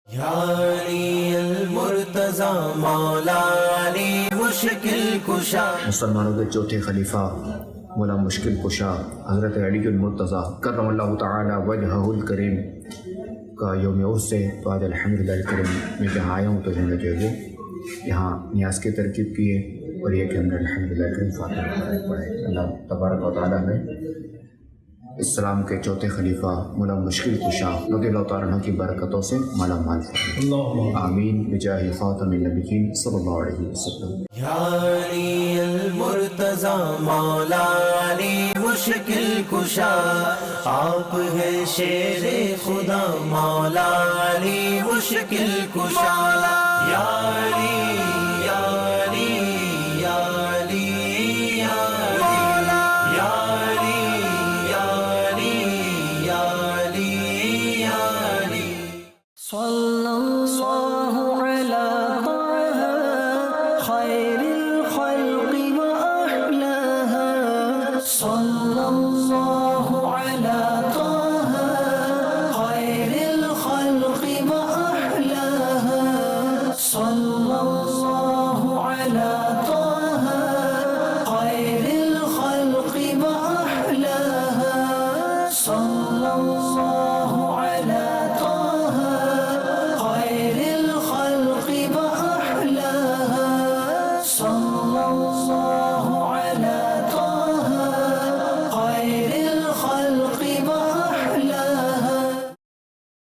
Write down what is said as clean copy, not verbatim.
या अली अल मुर्तज़ा मौला अली मुश्किल कुशा। मुसलमानों के चौथे खलीफा मौला मुश्किल कुशा हज़रत अली मुर्तज़ा करमल्लाहु तआला वजहुल करीम का यौम उर्स है। तो आज अल्हम्दुलिल्लाह करीम मैं जहाँ आया हूँ तो हमने जो है यहाँ न्यास की तरकीब की है और ये कि हमने अल्हम्दुलिल्लाह करीम फातिहा पढ़ा है। अल्लाह तबारक व तआला में इस्लाम के चौथे खलीफा मौला मुश्किल कुशा रज़ियल्लाहु तआला अन्हु की बरकतों से माला माल फरमाए। आमीन बिजाहि खातमिन नबिय्यीन सल्लल्लाहु अलैहि वसल्लम। या अली अल मुर्तज़ा मौला अली मुश्किल कुशा। आप है शेरे खुदा मौला अली मुश्किल कुशा। या अली या अली या अली या अली या अली या अली या अली या अली। सल्लल्लाहु